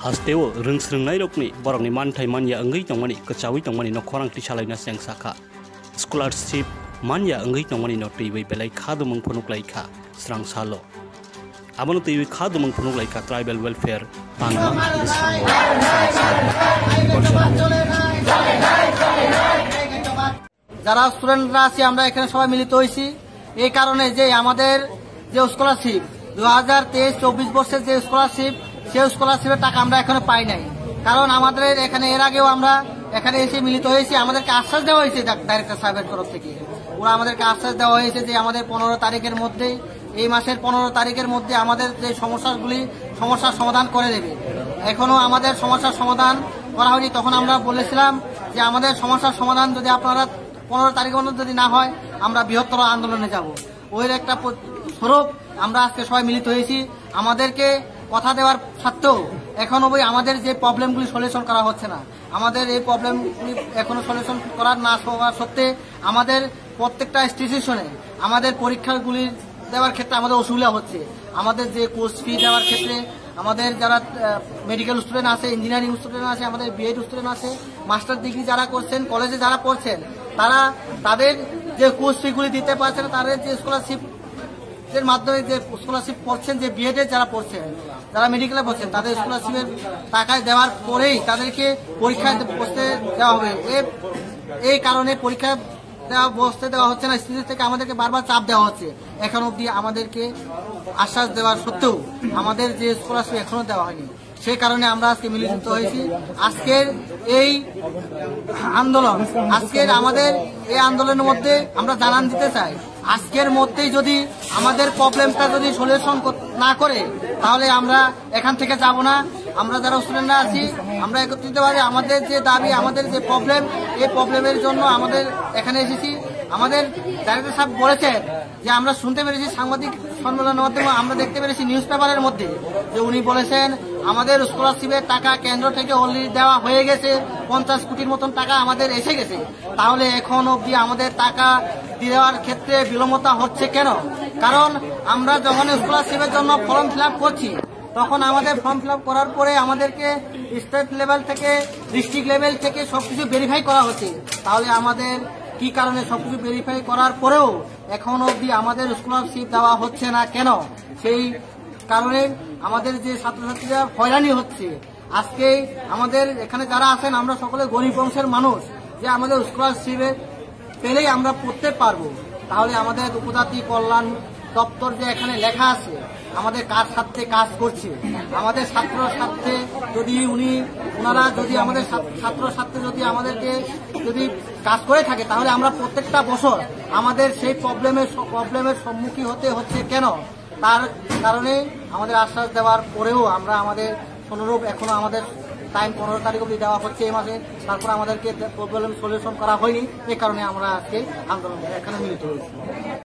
हास्टेओ रोंस्रोंनाय रकनि बरकनि मानथाय मानिया अंगै दंमानि कचावै दंमानि नखरां टिसालायना सेंसाखा स्कलारशिप मानिया अंगै दंमानि न तैबै बेलाय खादुमं फनुक्लायखा स्रां सालो आबनो तैबै खादुमं फनुक्लायखा ट्राइबल वेलफेयर तांमा যারা স্টুডেন্টরা আছি আমরা এখানে সবাই মিলিত হয়েছি এই কারণে যে আমাদের যে স্কলারশিপ 2023-24 বর্ষের যে স্কলারশিপ সেই স্কলারশিপের টাকা আমরা এখনো পাই নাই। কারণ আমাদের এখানে এর আগেও আমরা এখানে এসে মিলিত হয়েছি, আমাদেরকে আশ্বাস দেওয়া হয়েছে ডাইরেক্টর সাহেবের তরফ থেকে। ওরা আমাদেরকে আশ্বাস দেওয়া হয়েছে যে আমাদের 15 তারিখের মধ্যে, এই মাসের 15 তারিখের মধ্যে আমাদের যে সমস্যার সমাধান করে দেবে। এখনো আমাদের সমস্যার সমাধান করা হয়নি। তখন আমরা বলেছিলাম যে আমাদের সমস্যার সমাধান যদি আপনারা 15 তারিখের মধ্যে যদি না হয় আমরা বৃহত্তর আন্দোলনে যাব। ওই একটা স্বরূপ আমরা আজকে সবাই মিলিত হয়েছি। আমাদেরকে কথা দেওয়ার সত্ত্বেও এখনো আমাদের যে প্রবলেমগুলি সলিউশন করা হচ্ছে না, আমাদের এই প্রবলেমগুলি এখনো সলিউশন করার না হওয়ার সত্ত্বে আমাদের প্রত্যেকটা স্টেশনে আমাদের পরীক্ষাগুলি দেওয়ার ক্ষেত্রে আমাদের অসুবিধা হচ্ছে। আমাদের যে কোর্স ফি দেওয়ার ক্ষেত্রে আমাদের যারা মেডিকেল স্টুডেন্ট আছে, ইঞ্জিনিয়ারিং স্টুডেন্ট আছে, আমাদের বিএড স্টুডেন্ট আছে, মাস্টার ডিগ্রি যারা করছেন, কলেজে যারা পড়ছেন, তারা তাদের যে কোর্স ফিগুলি দিতে পারছে না। তাদের যে স্কলারশিপের মাধ্যমে যে স্কলারশিপ পড়ছেন, যে বিএডে যারা পড়ছেন, যারা মেডিকেলে পড়ছেন, তাদের স্কলারশিপের টাকা দেওয়ার পরেই তাদেরকে পরীক্ষায় বসতে দেওয়া হবে। এই কারণে পরীক্ষা বসতে দেওয়া হচ্ছে না। স্টুডেন্ট থেকে আমাদেরকে বারবার চাপ দেওয়া হচ্ছে। এখন অবধি আমাদেরকে আশ্বাস দেওয়ার সত্ত্বেও আমাদের যে স্কলারশিপ এখনো দেওয়া হয়নি। সেই কারণে আমরা আজকে মিলিত হয়েছি। আজকের এই আন্দোলন, আমাদের এই আন্দোলনের মধ্যে আমরা জানান দিতে চাই, আজকের মধ্যেই যদি আমাদের প্রবলেমটা যদি সলিউশন না করে তাহলে আমরা এখান থেকে যাব না। আমরা যারা স্টুডেন্টরা আছি আমরা একত্রিত ভাবে আমাদের যে দাবি, আমাদের যে প্রবলেম, এই প্রবলেমের জন্য আমাদের এখানে এসেছি। আমাদের ডাইরেক্টর সাহেব বলেছেন যে আমরা শুনতে পেরেছি সাংবাদিক সম্মেলনের মাধ্যমে, আমরা দেখতে পেরেছি নিউজ পেপারের মধ্যে যে উনি বলেছেন আমাদের স্কলারশিপের টাকা কেন্দ্র থেকে অলরেডি দেওয়া হয়ে গেছে, 50 কোটির মতন টাকা আমাদের এসে গেছে। তাহলে এখন অবধি আমাদের টাকা দেওয়ার ক্ষেত্রে বিলম্বতা হচ্ছে কেন? কারণ আমরা যখন স্কলারশিপের জন্য ফর্ম ফিল আপ করছি, তখন আমাদের ফর্ম ফিল আপ করার পরে আমাদেরকে স্টেট লেভেল থেকে, ডিস্ট্রিক্ট লেভেল থেকে সবকিছু ভেরিফাই করা হচ্ছে। তাহলে আমাদের কি কারণে সবকিছু ভেরিফাই করার পরেও এখন অবধি আমাদের স্কলারশিপ দেওয়া হচ্ছে না কেন? সেই কারণে আমাদের যে ছাত্রছাত্রীরা হয়রানি হচ্ছে। আজকে আমাদের এখানে যারা আছেন আমরা সকলে গরিব বংশের মানুষ, যে আমাদের স্কলারশিপে পেলেই আমরা পড়তে পারবো। তাহলে আমাদের উপজাতি কল্যাণ দপ্তর যে এখানে লেখা আছে, আমাদের কার স্বার্থে কাজ করছে, আমাদের ছাত্র স্বার্থে যদি ওনারা যদি আমাদের ছাত্র স্বার্থে যদি আমাদেরকে যদি কাজ করে থাকে, তাহলে আমরা প্রত্যেকটা বছর আমাদের সেই প্রবলেমের সম্মুখীন হতে হচ্ছে কেন? তার কারণে আমাদের আশ্বাস দেওয়ার পরেও আমরা আমাদের অনুরূপ এখনো আমাদের টাইম 15 তারিখ অবধি দেওয়া হচ্ছে এই মাসে, তারপর আমাদেরকে প্রবলেম সলিউশন করা হয়নি। এই কারণে আমরা আজকে আন্দোলন এখানে মিলিত হয়েছি।